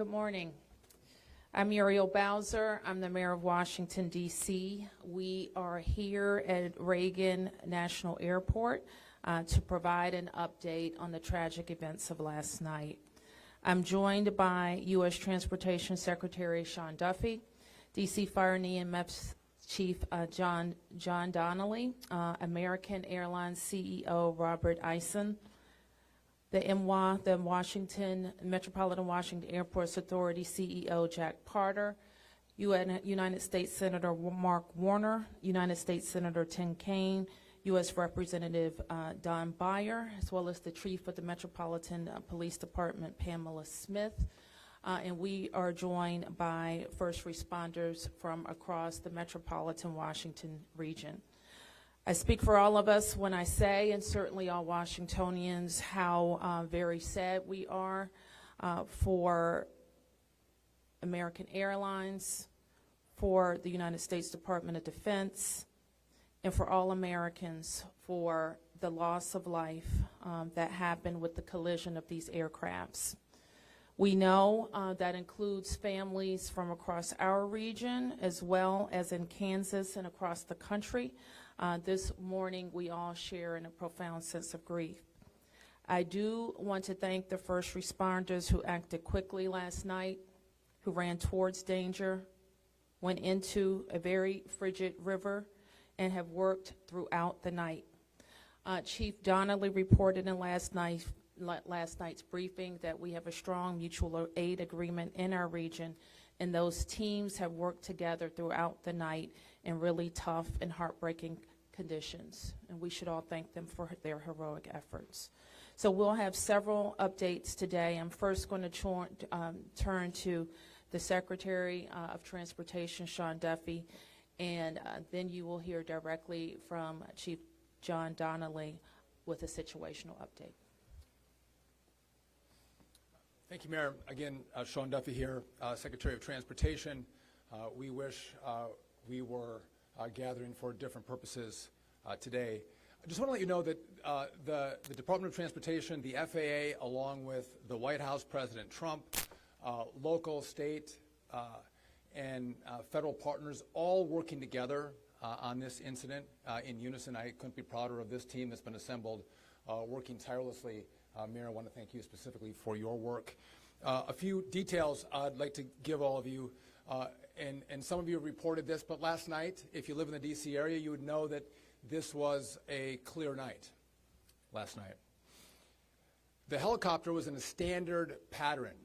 Good morning. I'm Muriel Bowser. I'm the mayor of Washington, D.C. We are here at Reagan National Airport to provide an update on the tragic events of last night. I'm joined by U.S. Transportation Secretary Sean Duffy, D.C. Fire and EMS Chief John Donnelly, American Airlines CEO Robert Eisen, the MWA, the Metropolitan Washington Airports Authority CEO Jack Parter, United States Senator Mark Warner, United States Senator Tim Kaine, U.S. Representative Don Beyer, as well as the Chief of the Metropolitan Police Department, Pamela Smith. And we are joined by first responders from across the Metropolitan Washington region. I speak for all of us when I say, and certainly all Washingtonians, how very sad we are for American Airlines, for the United States Department of Defense, and for all Americans for the loss of life that happened with the collision of these aircrafts. We know that includes families from across our region as well as in Kansas and across the country. This morning, we all share in a profound sense of grief. I do want to thank the first responders who acted quickly last night, who ran towards danger, went into a very frigid river, and have worked throughout the night. Chief Donnelly reported in last night's briefing that we have a strong mutual aid agreement in our region, and those teams have worked together throughout the night in really tough and heartbreaking conditions, and we should all thank them for their heroic efforts. So we'll have several updates today. I'm first going to turn to the Secretary of Transportation, Sean Duffy, and then you will hear directly from Chief John Donnelly with a situational update. Thank you, Mayor. Again, Sean Duffy here, Secretary of Transportation. We wish we were gathering for different purposes today. I just want to let you know that the Department of Transportation, the FAA, along with the White House, President Trump, local, state, and federal partners, all working together on this incident in unison. I couldn't be prouder of this team that's been assembled, working tirelessly. Mayor, I want to thank you specifically for your work. A few details I'd like to give all of you. And some of you have reported this, but last night, if you live in the D.C. area, you would know that this was a clear night last night. The helicopter was in a standard pattern.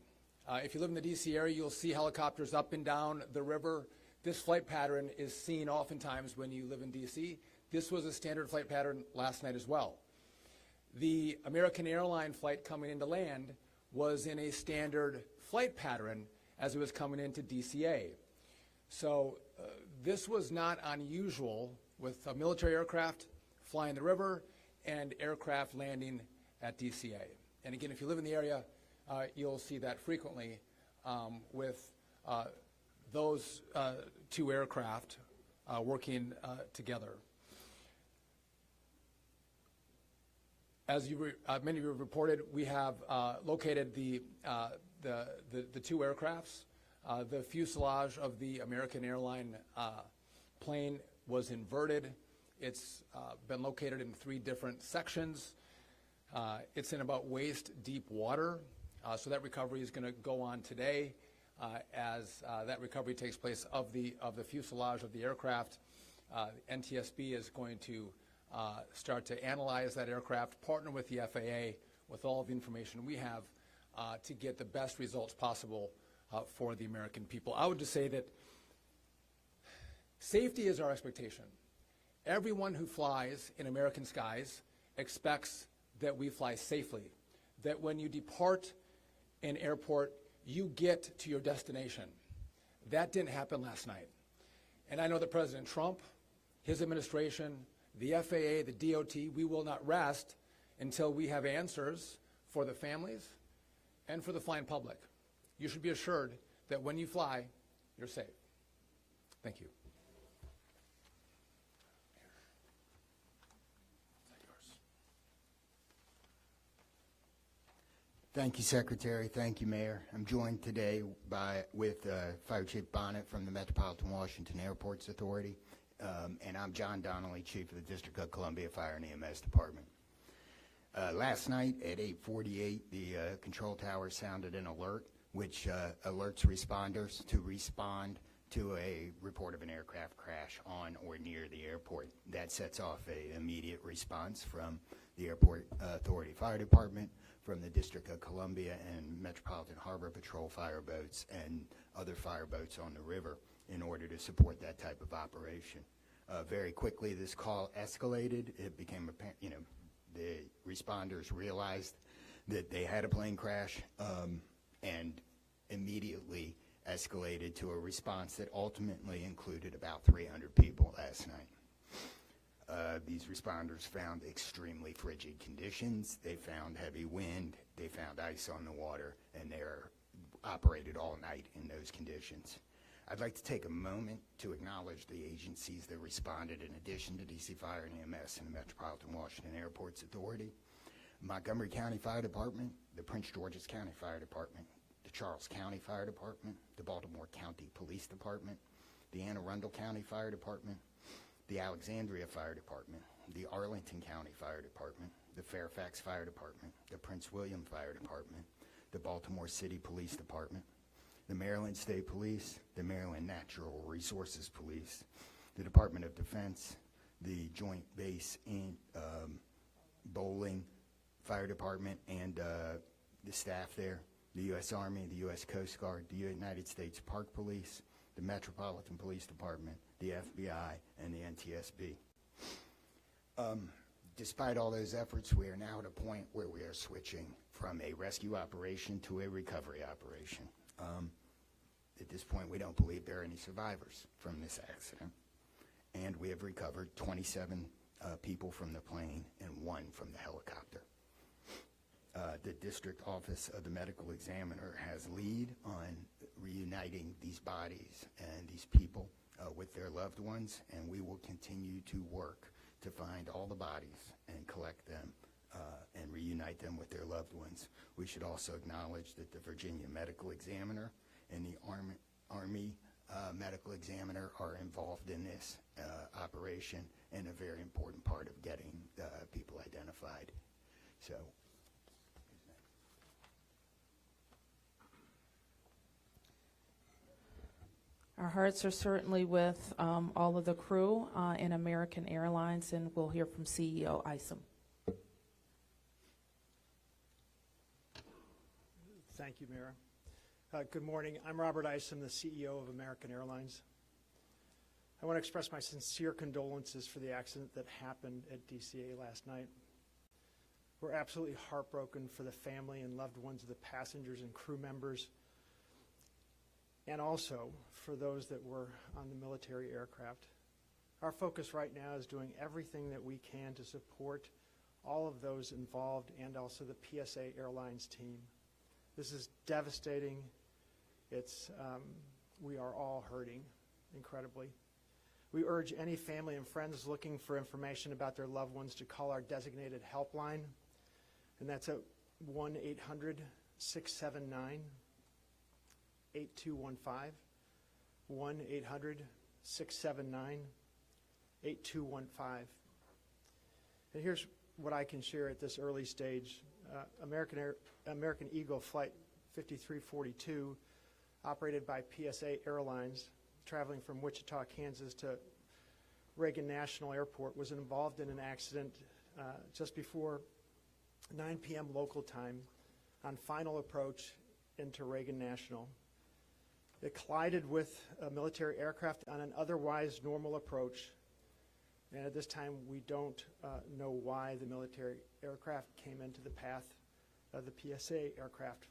If you live in the D.C. area, you'll see helicopters up and down the river. This flight pattern is seen oftentimes when you live in D.C. This was a standard flight pattern last night as well. The American Airlines flight coming into land was in a standard flight pattern as it was coming into DCA. So this was not unusual with a military aircraft flying the river and aircraft landing at DCA. And again, if you live in the area, you'll see that frequently with those two aircraft working together. As many of you have reported, we have located the two aircrafts. The fuselage of the American Airlines plane was inverted. It's been located in 3 different sections. It's in about waist-deep water, so that recovery is going to go on today as that recovery takes place of the fuselage of the aircraft. NTSB is going to start to analyze that aircraft, partner with the FAA with all of the information we have to get the best results possible for the American people. I would just say that safety is our expectation. Everyone who flies in American skies expects that we fly safely, that when you depart an airport, you get to your destination. That didn't happen last night. And I know that President Trump, his administration, the FAA, the DOT, we will not rest until we have answers for the families and for the flying public. You should be assured that when you fly, you're safe. Thank you. Thank you, Secretary. Thank you, Mayor. I'm joined today with Fire Chief Bonnet from the Metropolitan Washington Airports Authority, and I'm John Donnelly, Chief of the District of Columbia Fire and EMS Department. Last night at 8:48, the control tower sounded an alert, which alerts responders to respond to a report of an aircraft crash on or near the airport. That sets off an immediate response from the Airport Authority Fire Department, from the District of Columbia and Metropolitan Harbor Patrol fireboats and other fireboats on the river in order to support that type of operation. Very quickly, this call escalated. It became apparent, the responders realized that they had a plane crash and immediately escalated to a response that ultimately included about 300 people last night. These responders found extremely frigid conditions. They found heavy wind. They found ice on the water, and they operated all night in those conditions. I'd like to take a moment to acknowledge the agencies that responded in addition to DC Fire and EMS and the Metropolitan Washington Airports Authority: Montgomery County Fire Department, the Prince George's County Fire Department, the Charles County Fire Department, the Baltimore County Police Department, the Anne Arundel County Fire Department, the Alexandria Fire Department, the Arlington County Fire Department, the Fairfax Fire Department, the Prince William Fire Department, the Baltimore City Police Department, the Maryland State Police, the Maryland Natural Resources Police, the Department of Defense, the Joint Base in Bowling Fire Department and the staff there, the U.S. Army, the U.S. Coast Guard, the United States Park Police, the Metropolitan Police Department, the FBI, and the NTSB. Despite all those efforts, we are now at a point where we are switching from a rescue operation to a recovery operation. At this point, we don't believe there are any survivors from this accident, and we have recovered 27 people from the plane and 1 from the helicopter. The District Office of the Medical Examiner has lead on reuniting these bodies and these people with their loved ones, and we will continue to work to find all the bodies and collect them and reunite them with their loved ones. We should also acknowledge that the Virginia Medical Examiner and the Army Medical Examiner are involved in this operation and a very important part of getting people identified. So. Our hearts are certainly with all of the crew in American Airlines, and we'll hear from CEO Isom. Thank you, Mayor. Good morning. I'm Robert Isom, the CEO of American Airlines. I want to express my sincere condolences for the accident that happened at DCA last night. We're absolutely heartbroken for the family and loved ones of the passengers and crew members, and also for those that were on the military aircraft. Our focus right now is doing everything that we can to support all of those involved and also the PSA Airlines team. This is devastating. We are all hurting incredibly. We urge any family and friends looking for information about their loved ones to call our designated helpline, and that's at 1-800-679-8215, 1-800-679-8215. And here's what I can share at this early stage. American Eagle Flight 5342, operated by PSA Airlines, traveling from Wichita, Kansas to Reagan National Airport, was involved in an accident just before 9 p.m. local time on final approach into Reagan National. It collided with a military aircraft on an otherwise normal approach, and at this time we don't know why the military aircraft came into the path of the PSA aircraft.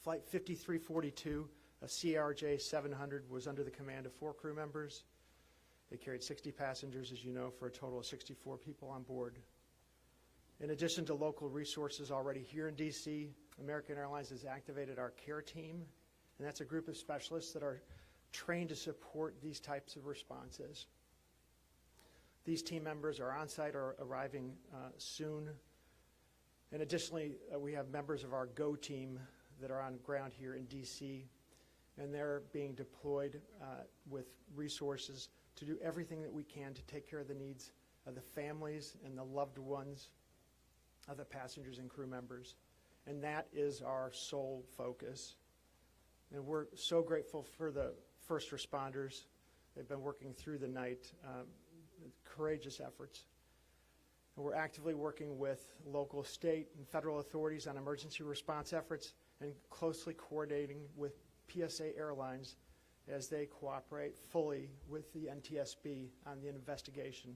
Flight 5342, a CRJ 700, was under the command of 4 crew members. They carried 60 passengers, as you know, for a total of 64 people on board. In addition to local resources already here in DC, American Airlines has activated our care team, and that's a group of specialists that are trained to support these types of responses. These team members are on site or arriving soon. And additionally, we have members of our GO team that are on ground here in D.C., and they're being deployed with resources to do everything that we can to take care of the needs of the families and the loved ones of the passengers and crew members. And that is our sole focus. And we're so grateful for the first responders. They've been working through the night, courageous efforts. And we're actively working with local, state, and federal authorities on emergency response efforts and closely coordinating with PSA Airlines as they cooperate fully with the NTSB on the investigation.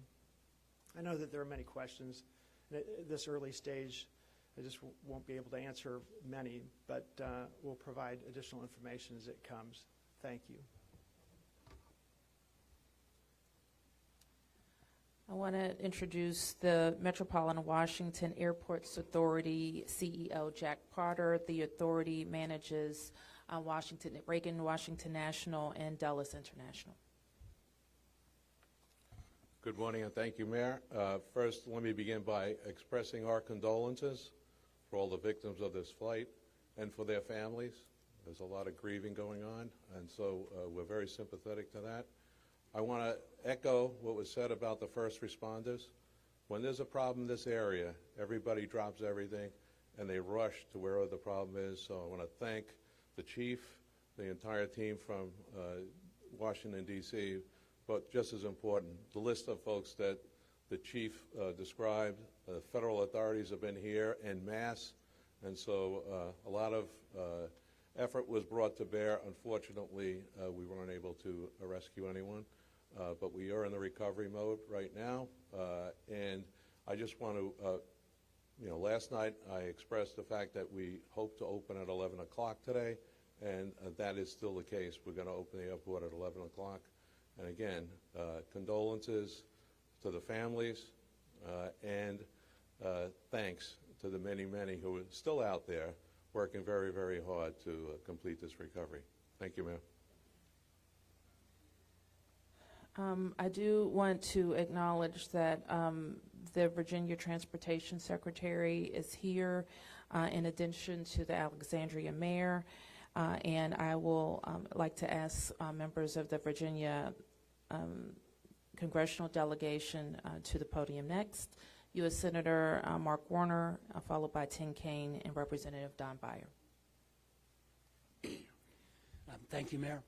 I know that there are many questions. And at this early stage, I just won't be able to answer many, but we'll provide additional information as it comes. Thank you. I want to introduce the Metropolitan Washington Airports Authority CEO, Jack Potter. The authority manages Reagan Washington National and Dulles International. Good morning, and thank you, Mayor. First, let me begin by expressing our condolences for all the victims of this flight and for their families. There's a lot of grieving going on, and so we're very sympathetic to that. I want to echo what was said about the first responders. When there's a problem in this area, everybody drops everything, and they rush to wherever the problem is. So I want to thank the chief, the entire team from Washington, D.C., but just as important, the list of folks that the chief described. Federal authorities have been here en masse, and so a lot of effort was brought to bear. Unfortunately, we weren't able to rescue anyone, but we are in the recovery mode right now. And I just want to, last night I expressed the fact that we hope to open at 11 o'clock today, and that is still the case. We're going to open the airport at 11 o'clock. And again, condolences to the families, and thanks to the many, many who are still out there working very, very hard to complete this recovery. Thank you, Mayor. I do want to acknowledge that the Virginia Transportation Secretary is here, in addition to the Alexandria Mayor. And I will like to ask members of the Virginia Congressional delegation to the podium next. U.S. Senator Mark Warner, followed by Tim Kaine and Representative Don Beyer. Thank you, Mayor.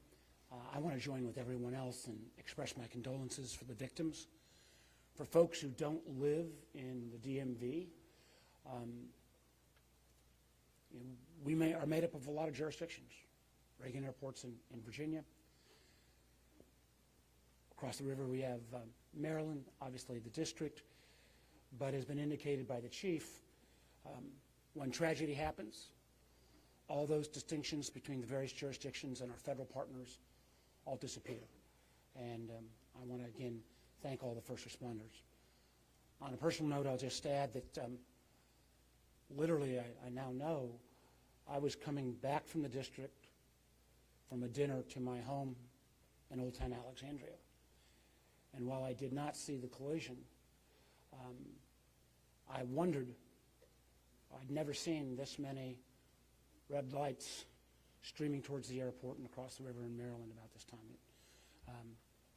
I want to join with everyone else and express my condolences for the victims. For folks who don't live in the DMV, we are made up of a lot of jurisdictions. Reagan Airport's in Virginia. Across the river we have Maryland, obviously the district, but has been indicated by the chief, when tragedy happens, all those distinctions between the various jurisdictions and our federal partners all disappear. And I want to again thank all the first responders. On a personal note, I'll just add that literally I now know I was coming back from the district from a dinner to my home in Old Town Alexandria. And while I did not see the collision, I wondered, I'd never seen this many red lights streaming towards the airport and across the river in Maryland about this time.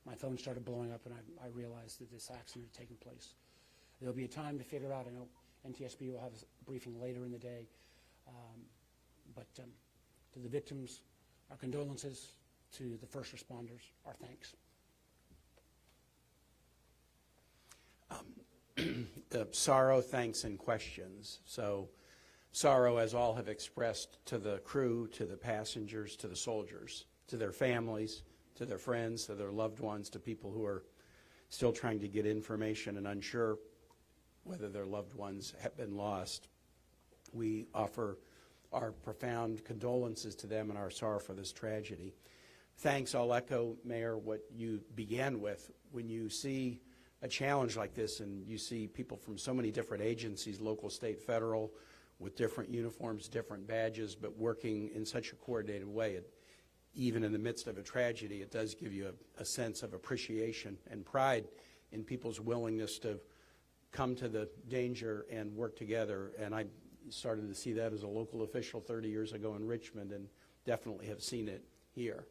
My phone started blowing up, and I realized that this accident had taken place. There'll be a time to figure out. I know NTSB will have a briefing later in the day. But to the victims, our condolences. To the first responders, our thanks. Sorrow, thanks, and questions. So sorrow, as all have expressed, to the crew, to the passengers, to the soldiers, to their families, to their friends, to their loved ones, to people who are still trying to get information and unsure whether their loved ones have been lost. We offer our profound condolences to them and our sorrow for this tragedy. Thanks. I'll echo, Mayor, what you began with. When you see a challenge like this and you see people from so many different agencies, local, state, federal, with different uniforms, different badges, but working in such a coordinated way, even in the midst of a tragedy, it does give you a sense of appreciation and pride in people's willingness to come to the danger and work together. And I started to see that as a local official 30 years ago in Richmond, and definitely have seen it here.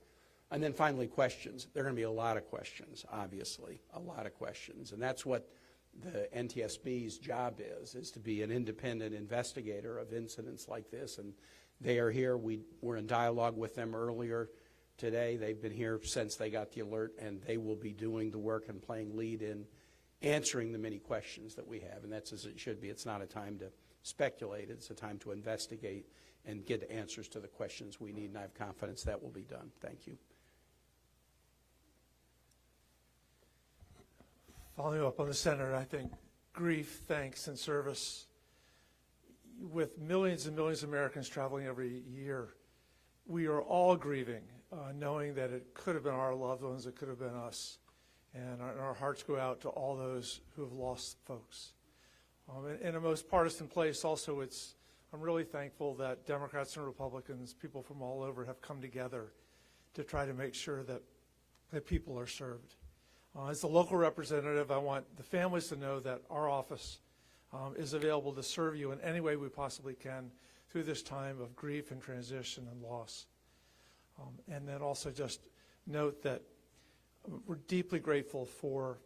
And then finally, questions. There are going to be a lot of questions, obviously, a lot of questions. And that's what the NTSB's job is to be an independent investigator of incidents like this. And they are here. We were in dialogue with them earlier today. They've been here since they got the alert, and they will be doing the work and playing lead in answering the many questions that we have. And that's as it should be. It's not a time to speculate. It's a time to investigate and get answers to the questions we need, and I have confidence that will be done. Thank you. Following up on the Senator, I think grief, thanks, and service, with millions and millions of Americans traveling every year, we are all grieving, knowing that it could have been our loved ones, it could have been us. And our hearts go out to all those who have lost folks. In a most partisan place also, I'm really thankful that Democrats and Republicans, people from all over, have come together to try to make sure that people are served. As the local representative, I want the families to know that our office is available to serve you in any way we possibly can through this time of grief and transition and loss. And then also just note that we're deeply grateful for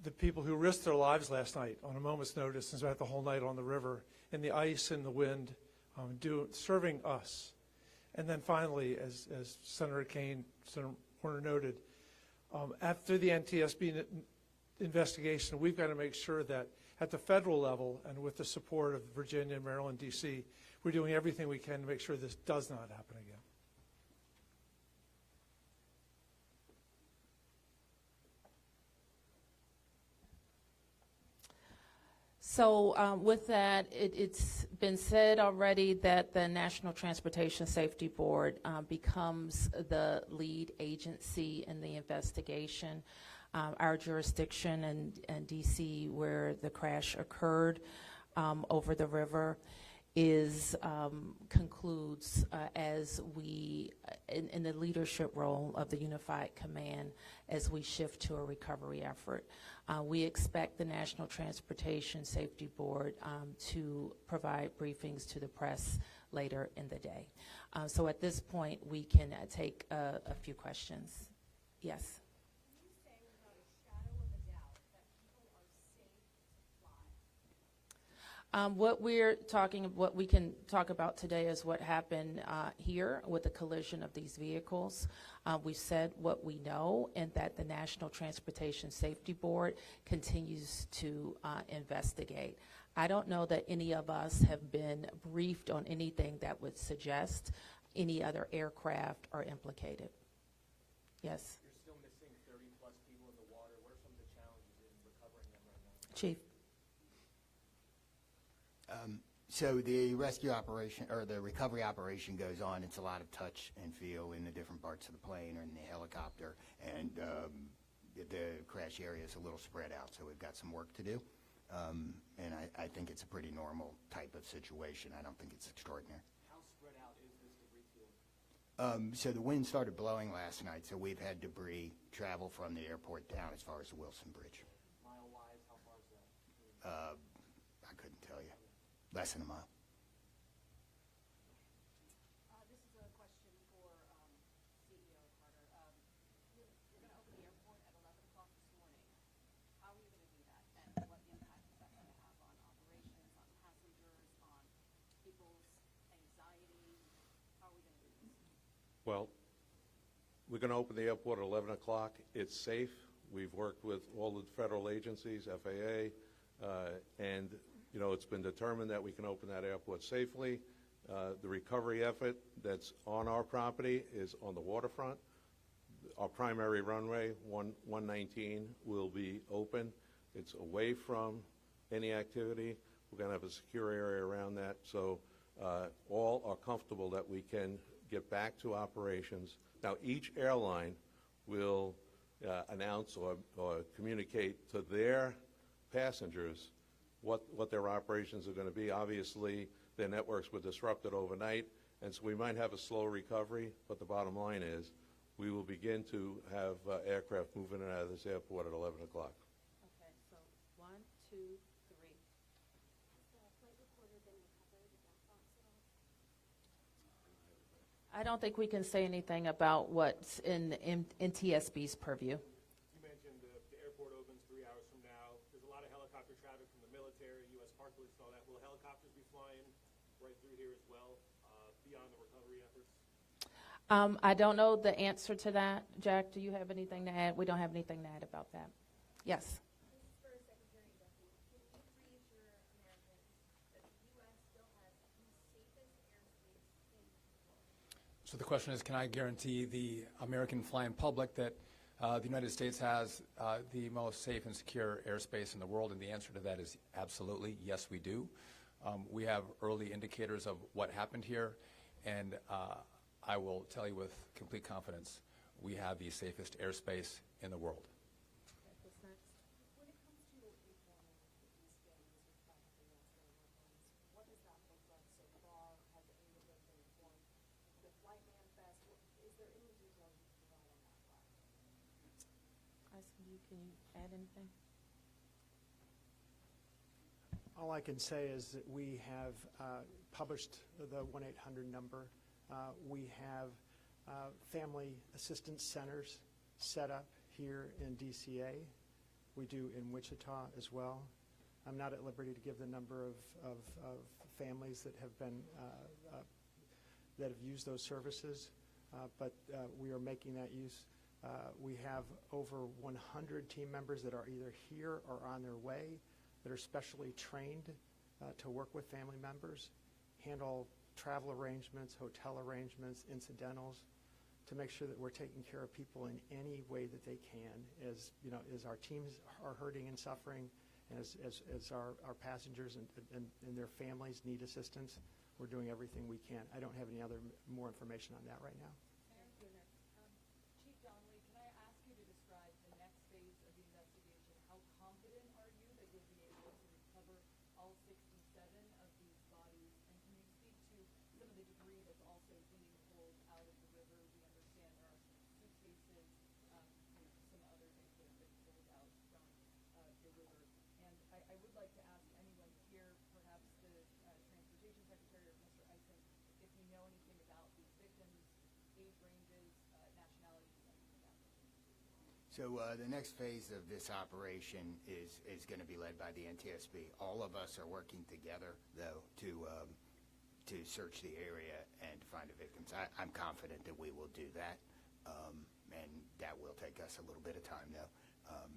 the people who risked their lives last night on a moment's notice and spent the whole night on the river in the ice and the wind, serving us. And then finally, as Senator Warner noted, after the NTSB investigation, we've got to make sure that at the federal level and with the support of Virginia, Maryland, D.C., we're doing everything we can to make sure this does not happen again. So with that, it's been said already that the National Transportation Safety Board becomes the lead agency in the investigation. Our jurisdiction in D.C., where the crash occurred over the river, concludes as we, in the leadership role of the Unified Command, as we shift to a recovery effort. We expect the National Transportation Safety Board to provide briefings to the press later in the day. So at this point, we can take a few questions. Yes? What we can talk about today is what happened here with the collision of these vehicles. We said what we know, and that the National Transportation Safety Board continues to investigate. I don't know that any of us have been briefed on anything that would suggest any other aircraft are implicated. Yes? You're still missing 30-plus people in the water. What are some of the challenges in recovering them right now? Chief? So the rescue operation, or the recovery operation, goes on. It's a lot of touch and feel in the different parts of the plane or in the helicopter, and the crash area is a little spread out, so we've got some work to do. And I think it's a pretty normal type of situation. I don't think it's extraordinary. How spread out is this debris field? So the wind started blowing last night, so we've had debris travel from the airport down as far as the Wilson Bridge. Mile-wise, how far is that? I couldn't tell you. Less than a mile. This is a question for CEO Carter. You're going to open the airport at 11 o'clock this morning. How are you going to do that, and what impact is that going to have on operations, on passengers, on people's anxiety? How are we going to do this? Well, we're going to open the airport at 11 o'clock. It's safe. We've worked with all the federal agencies, FAA, and you know, it's been determined that we can open that airport safely. The recovery effort that's on our property is on the waterfront. Our primary runway, 119, will be open. It's away from any activity. We're going to have a secure area around that, so all are comfortable that we can get back to operations. Now, each airline will announce or communicate to their passengers what their operations are going to be. Obviously, their networks were disrupted overnight, and so we might have a slow recovery, but the bottom line is we will begin to have aircraft moving in and out of this airport at 11 o'clock. Okay, so 1, 2, 3. I don't think we can say anything about what's in NTSB's purview. You mentioned the airport opens 3 hours from now. There's a lot of helicopter traffic from the military, U.S. Park Police, and all that. Will helicopters be flying right through here as well, beyond the recovery efforts? I don't know the answer to that. Jack, do you have anything to add? We don't have anything to add about that. Yes. This is for Secretary Duffy. Can you reassure Americans that the U.S. still has the safest airspace in the world? So the question is, can I guarantee the American flying public that the United States has the most safe and secure airspace in the world? And the answer to that is absolutely, yes, we do. We have early indicators of what happened here, and I will tell you with complete confidence, we have the safest airspace in the world. When it comes to informing these families with trafficking lost their loved ones, what does that look like so far? Has any of them been informed? The flight manifest, is there any details you can provide on that front? Can you add anything? All I can say is that we have published the 1-800 number. We have family assistance centers set up here in DCA. We do in Wichita as well. I'm not at liberty to give the number of families that have been that have used those services, but we are making that use. We have over 100 team members that are either here or on their way that are specially trained to work with family members, handle travel arrangements, hotel arrangements, incidentals, to make sure that we're taking care of people in any way that they can. As you know, as our teams are hurting and suffering, and as our passengers and their families need assistance, we're doing everything we can. I don't have any more information on that right now. Chief Donnelly, can I ask you to describe the next phase of the investigation? How confident are you that you'll be able to recover all 67 of these bodies? And can you speak to some of the debris that's also being pulled out of the river? We understand there are some suitcases, some other things that have been pulled out from the river. And I would like to ask anyone here, perhaps the Transportation Secretary or Mr. Eisen, if you know anything about these victims, age ranges, nationalities, anything of that nature. So the next phase of this operation is going to be led by the NTSB. All of us are working together, though, to search the area and to find the victims. I'm confident that we will do that, and that will take us a little bit of time, though.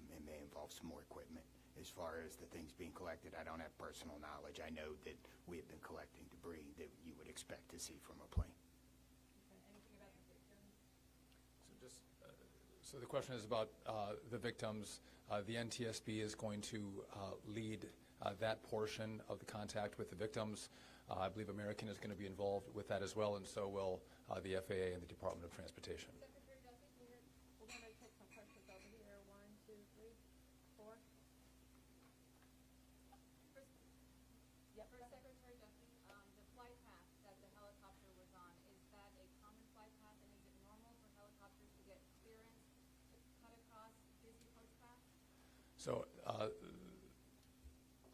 It may involve some more equipment. As far as the things being collected, I don't have personal knowledge. I know that we have been collecting debris that you would expect to see from a plane. Anything about the victims? So the question is about the victims. The NTSB is going to lead that portion of the contact with the victims. I believe American is going to be involved with that as well, and so will the FAA and the Department of Transportation. Secretary Duffy, can you, we're going to take some questions over here. 1, 2, 3, 4. For Secretary Duffy, the flight path that the helicopter was on, is that a common flight path, and is it normal for helicopters to get clearance to cut across busy coast paths? So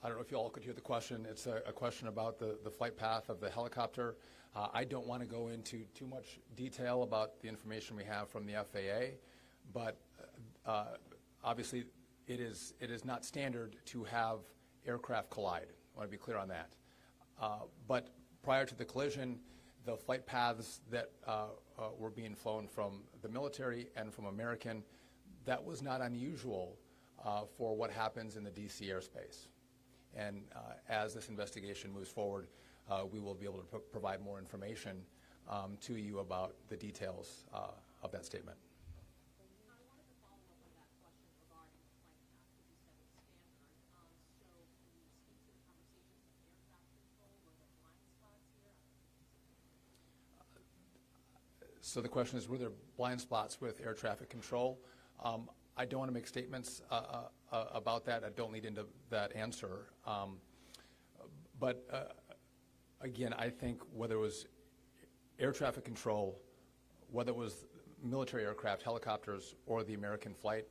I don't know if you all could hear the question. It's a question about the flight path of the helicopter. I don't want to go into too much detail about the information we have from the FAA, but obviously it is not standard to have aircraft collide. I want to be clear on that. But prior to the collision, the flight paths that were being flown from the military and from American, that was not unusual for what happens in the D.C. airspace. And as this investigation moves forward, we will be able to provide more information to you about the details of that statement. I wanted to follow up on that question regarding the flight path, because you said it's standard. So can you speak to the conversations with air traffic control? Were there blind spots here? So the question is, were there blind spots with air traffic control? I don't want to make statements about that. I don't lead into that answer. But again, I think whether it was air traffic control, whether it was military aircraft, helicopters, or the American flight,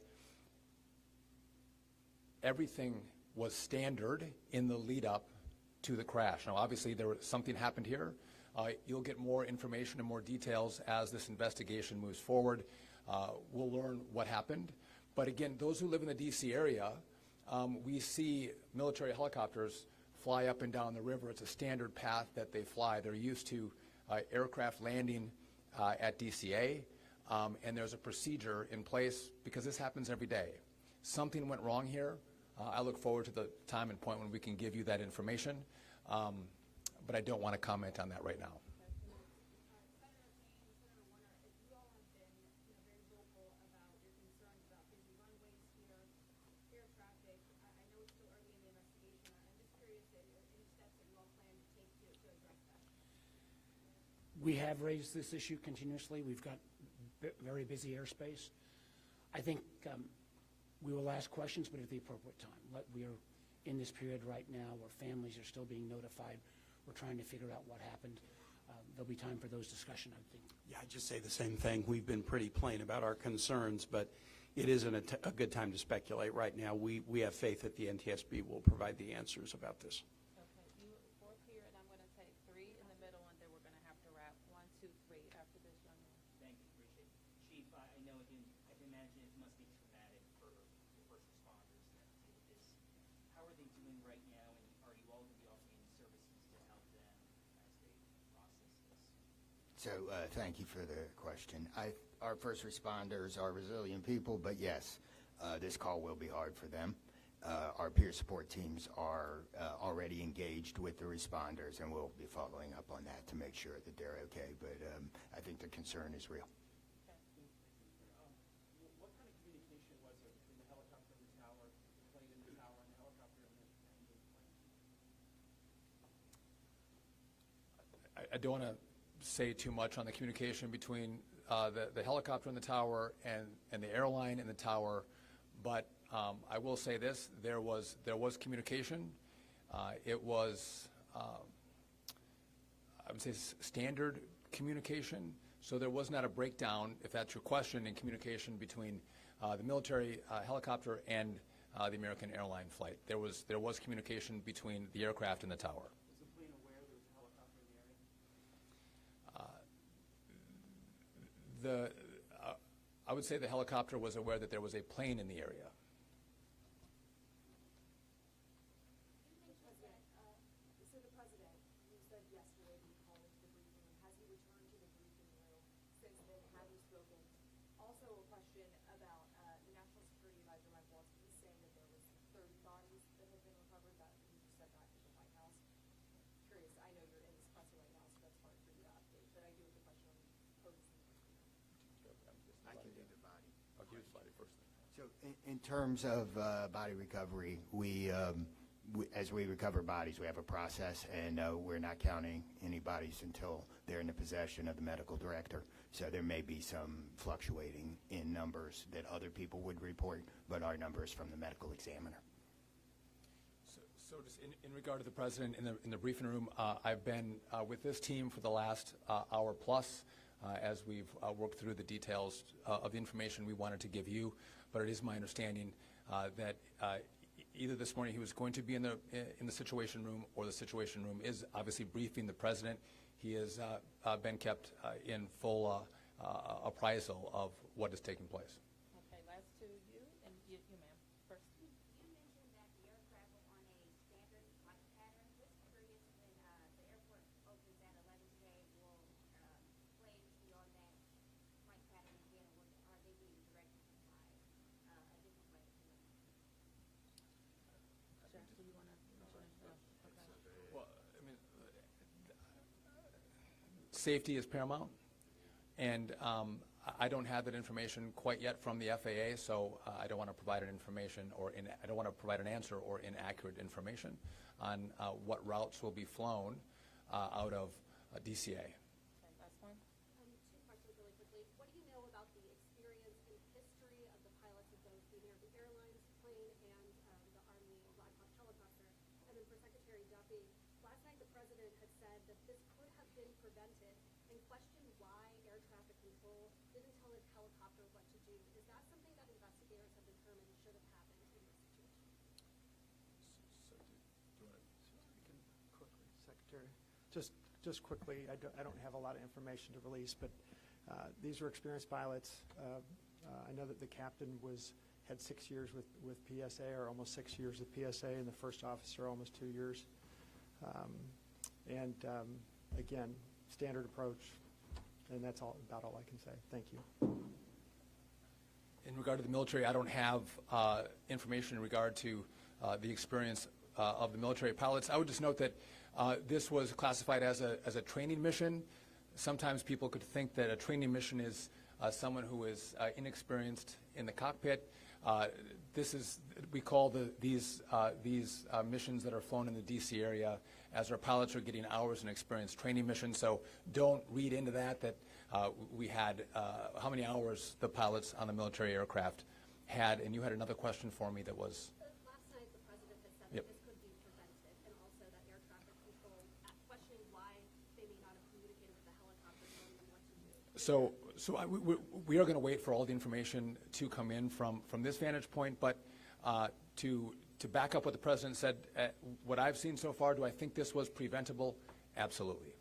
everything was standard in the lead up to the crash. Now, obviously, something happened here. You'll get more information and more details as this investigation moves forward. We'll learn what happened. But again, those who live in the D.C. area, we see military helicopters fly up and down the river. It's a standard path that they fly. They're used to aircraft landing at DCA, and there's a procedure in place because this happens every day. Something went wrong here. I look forward to the time and point when we can give you that information, but I don't want to comment on that right now. We have raised this issue continuously. We've got very busy airspace. I think we will ask questions, but at the appropriate time. We are in this period right now where families are still being notified. We're trying to figure out what happened. There'll be time for those discussions, I think. Yeah, I'd just say the same thing. We've been pretty plain about our concerns, but it isn't a good time to speculate right now. We have faith that the NTSB will provide the answers about this. Okay, you fourth here, and I'm going to take three in the middle, and then we're going to have to wrap. 1, 2, 3 after this young man. Thank you, appreciate it. Chief, I know I can imagine it must be traumatic for the first responders that did this. How are they doing right now, and are you all going to be offering any services to help them as they process this? So thank you for the question. Our first responders are resilient people, but yes, this call will be hard for them. Our peer support teams are already engaged with the responders, and we'll be following up on that to make sure that they're okay. But I think the concern is real. What kind of communication was there between the helicopter and the tower, the plane and the tower, and the helicopter and the plane? I don't want to say too much on the communication between the helicopter and the tower and the airline and the tower, but I will say this: there was communication. It was, I would say, standard communication. So there was not a breakdown, if that's your question, in communication between the military helicopter and the American Airline flight. There was communication between the aircraft and the tower. Was the plane aware there was a helicopter in the area? I would say the helicopter was aware that there was a plane in the area. So the president, you said yesterday he called into the briefing room. Has he returned to the briefing room since then? Have you spoken? Also a question about the National Security Advisor, Mike Waltz. He's saying that there was 30 bodies that have been recovered. That he said that in the White House. Curious. I know you're in this press right now, so that's hard for you to update. But I do have a question on poses. I can do the body. I'll give you the slide first. So in terms of body recovery, as we recover bodies, we have a process, and we're not counting any bodies until they're in the possession of the medical director. So there may be some fluctuating in numbers that other people would report, but our numbers from the medical examiner. So just in regard to the president, in the briefing room, I've been with this team for the last hour plus as we've worked through the details of the information we wanted to give you. But it is my understanding that either this morning he was going to be in the Situation Room, or the Situation Room is obviously briefing the president. He has been kept in full appraisal of what is taking place. Okay, last two, you and you ma'am, first. You mentioned that the aircraft were on a standard flight pattern. Just curious, when the airport opens at 11 today, will planes be on that flight pattern again, or are they being directed to fly a different way? Jack, do you want to mention it? Okay. Well, I mean, safety is paramount, and I don't have that information quite yet from the FAA, so I don't want to provide an information I don't want to provide an answer or inaccurate information on what routes will be flown out of DCA. Okay, last one. Two questions really quickly. What do you know about the experience and history of the pilots of both the American Airlines plane and the Army helicopter? And then for Secretary Duffy, last night the president had said that this could have been prevented and questioned why air traffic control didn't tell his helicopter what to do. Is that something that investigators have determined should have happened in this situation? Secretary. Just quickly, I don't have a lot of information to release, but these were experienced pilots. I know that the captain had 6 years with PSA, or almost 6 years with PSA, and the first officer almost 2 years. Again, standard approach, and that's about all I can say. Thank you. In regard to the military, I don't have information in regard to the experience of the military pilots. I would just note that this was classified as a training mission. Sometimes people could think that a training mission is someone who is inexperienced in the cockpit. We call these missions that are flown in the D.C. area, as our pilots are getting hours and experience training missions. So don't read into that we had how many hours the pilots on the military aircraft had. And you had another question for me that was. Last night, the president had said Yep. that this could be prevented, and also that air traffic control, questioning why they may not have communicated with the helicopter, telling them what to do. We are going to wait for all the information to come in from this vantage point, but to back up what the president said, what I've seen so far, do I think this was preventable? Absolutely.